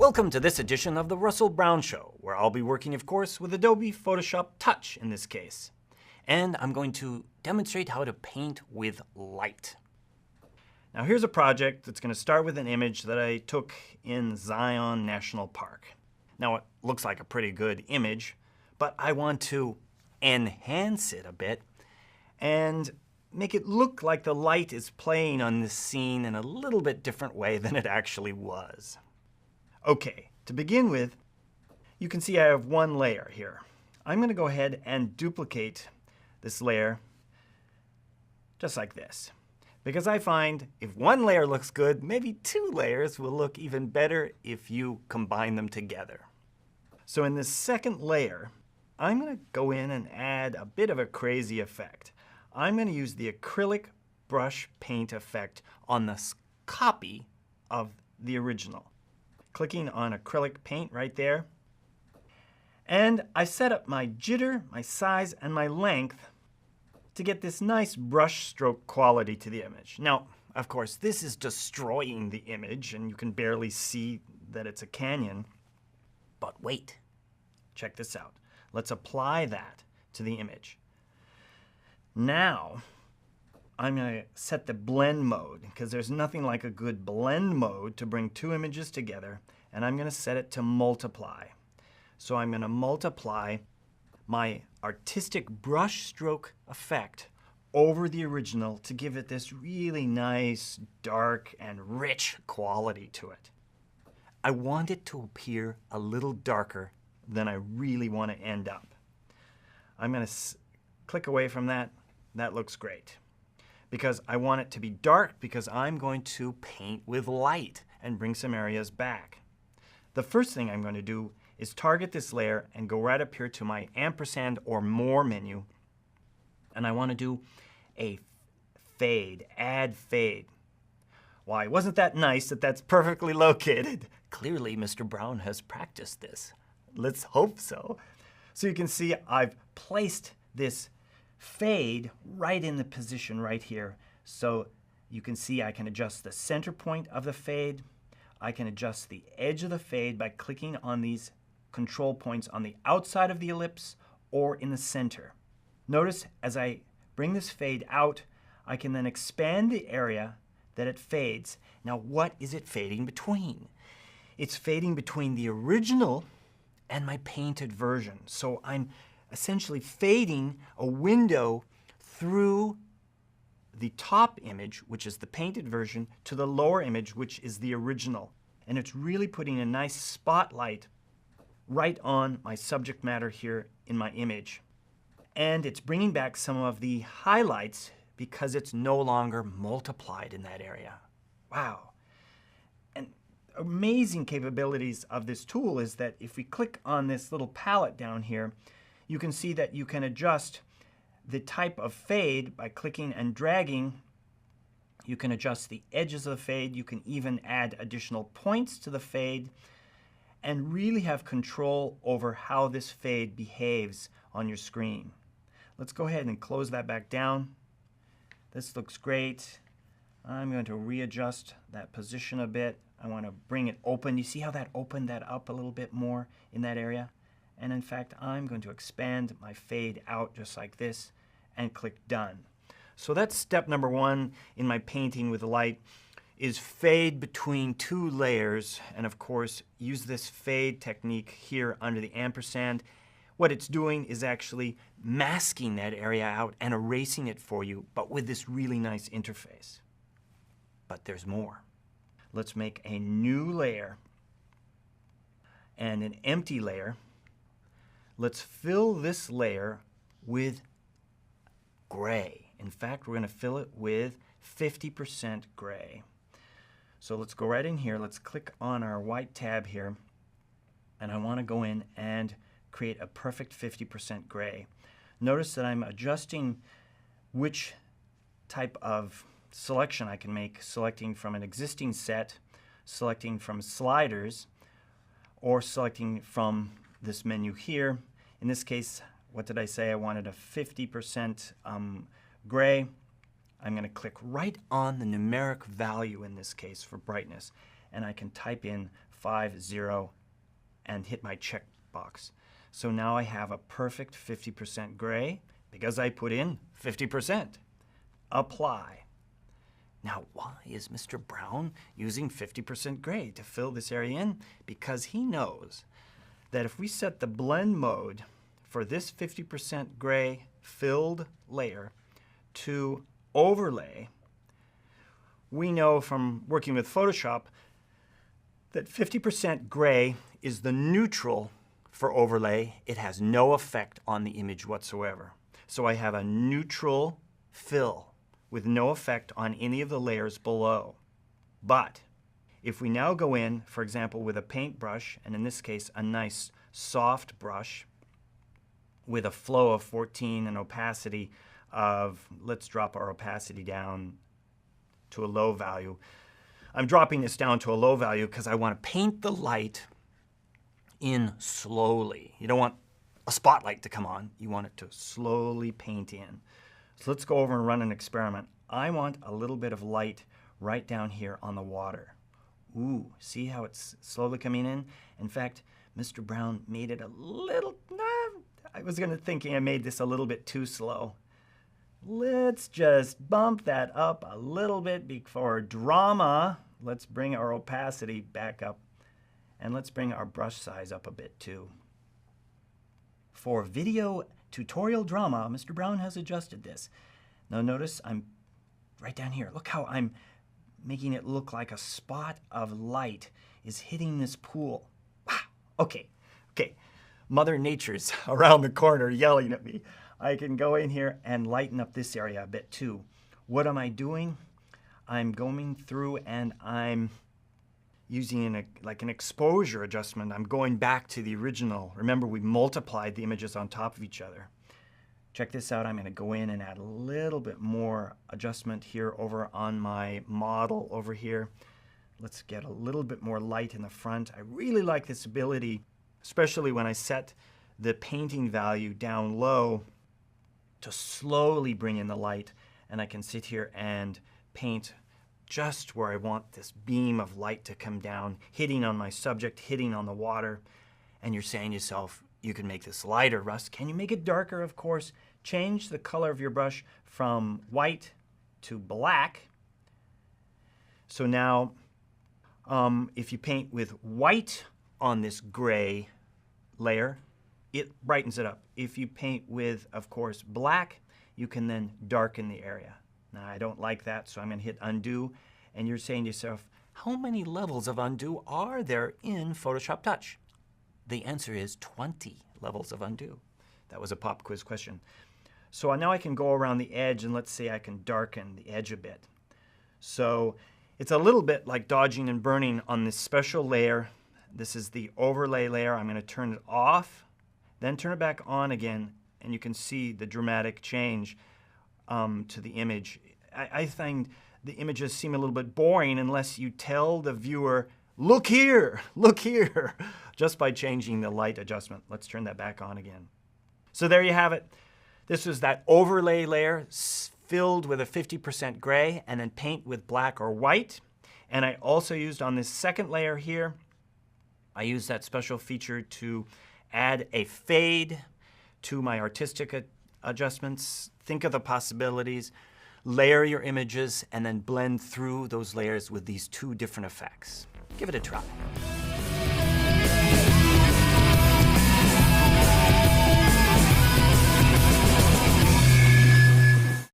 Welcome to this edition of the Russell Brown Show, where I'll be working, of course, with Adobe Photoshop Touch in this case. And I'm going to demonstrate how to paint with light. Now here's a project that's going to start with an image that I took in Zion National Park. Now it looks like a pretty good image, but I want to enhance it a bit and make it look like the light is playing on this scene in a little bit different way than it actually was. Okay, to begin with, you can see I have one layer here. I'm going to go ahead and duplicate this layer just like this. Because I find if one layer looks good, maybe two layers will look even better if you combine them together. So in this second layer, I'm going to go in and add a bit of a crazy effect. I'm going to use the acrylic brush paint effect on this copy of the original. Clicking on acrylic paint right there. And I set up my jitter, my size, and my length to get this nice brush stroke quality to the image. Now, of course, this is destroying the image and you can barely see that it's a canyon. But wait, check this out. Let's apply that to the image. Now, I'm going to set the blend mode because there's nothing like a good blend mode to bring two images together, and I'm going to set it to multiply. So I'm going to multiply my artistic brush stroke effect over the original to give it this really nice, dark, and rich quality to it. I want it to appear a little darker than I really want to end up. I'm going to click away from that. That looks great. Because I want it to be dark because I'm going to paint with light and bring some areas back. The first thing I'm going to do is target this layer and go right up here to my ampersand or more menu. And I want to do a fade, add fade. Why, wasn't that nice that that's perfectly located? Clearly, Mr. Brown has practiced this. Let's hope so. So you can see I've placed this fade right in the position right here. So you can see I can adjust the center point of the fade. I can adjust the edge of the fade by clicking on these control points on the outside of the ellipse or in the center. Notice as I bring this fade out, I can then expand the area that it fades. Now what is it fading between? It's fading between the original and my painted version. So I'm essentially fading a window through the top image, which is the painted version, to the lower image, which is the original. And it's really putting a nice spotlight right on my subject matter here in my image. And it's bringing back some of the highlights because it's no longer multiplied in that area. Wow. And amazing capabilities of this tool is that if we click on this little palette down here, you can see that you can adjust the type of fade by clicking and dragging. You can adjust the edges of the fade. You can even add additional points to the fade and really have control over how this fade behaves on your screen. Let's go ahead and close that back down. This looks great. I'm going to readjust that position a bit. I want to bring it open. You see how that opened that up a little bit more in that area? And in fact, I'm going to expand my fade out just like this and click Done. So that's step number one in my painting with light, is fade between two layers. And of course, use this fade technique here under the ampersand. What it's doing is actually masking that area out and erasing it for you, but with this really nice interface. But there's more. Let's make a new layer and an empty layer. Let's fill this layer with gray. In fact, we're going to fill it with 50% gray. So let's go right in here. Let's click on our white tab here. And I want to go in and create a perfect 50% gray. Notice that I'm adjusting which type of selection I can make, selecting from an existing set, selecting from sliders, or selecting from this menu here. In this case, what did I say? I wanted a 50% gray. I'm going to click right on the numeric value in this case for brightness, and I can type in 5, 0, and hit my check box. So now I have a perfect 50% gray because I put in 50%. Apply. Now, why is Mr. Brown using 50% gray to fill this area in? Because he knows that if we set the blend mode for this 50% gray filled layer to overlay, we know from working with Photoshop that 50% gray is the neutral for overlay. It has no effect on the image whatsoever. So I have a neutral fill with no effect on any of the layers below. But if we now go in, for example, with a paintbrush, and in this case, a nice soft brush with a flow of 14 and opacity of, let's drop our opacity down to a low value. I'm dropping this down to a low value because I want to paint the light in slowly. You don't want a spotlight to come on. You want it to slowly paint in. So let's go over and run an experiment. I want a little bit of light right down here on the water. Ooh, see how it's slowly coming in? In fact, Mr. Brown made it a little, I was thinking I made this a little bit too slow. Let's just bump that up a little bit before drama. Let's bring our opacity back up, and let's bring our brush size up a bit too. For video tutorial drama, Mr. Brown has adjusted this. Now notice I'm right down here. Look how I'm making it look like a spot of light is hitting this pool. Wow, okay. Mother Nature's around the corner yelling at me. I can go in here and lighten up this area a bit too. What am I doing? I'm going through and I'm using an exposure adjustment. I'm going back to the original. Remember, we multiplied the images on top of each other. Check this out. I'm going to go in and add a little bit more adjustment here over on my model over here. Let's get a little bit more light in the front. I really like this ability, especially when I set the painting value down low, to slowly bring in the light, and I can sit here and paint just where I want this beam of light to come down, hitting on my subject, hitting on the water. And you're saying to yourself, you can make this lighter, Russ. Can you make it darker? Of course. Change the color of your brush from white to black. So now, if you paint with white on this gray layer, it brightens it up. If you paint with, of course, black, you can then darken the area. Now, I don't like that, so I'm going to hit undo. And you're saying to yourself, how many levels of undo are there in Photoshop Touch? The answer is 20 levels of undo. That was a pop quiz question. So now I can go around the edge, and let's say I can darken the edge a bit. So it's a little bit like dodging and burning on this special layer. This is the overlay layer. I'm going to turn it off, then turn it back on again, and you can see the dramatic change to the image. I find the images seem a little bit boring unless you tell the viewer, look here, just by changing the light adjustment. Let's turn that back on again. So there you have it. This was that overlay layer filled with a 50% gray and then paint with black or white. And I also used on this second layer here, I used that special feature to add a fade to my artistic adjustments. Think of the possibilities. Layer your images and then blend through those layers with these two different effects. Give it a try.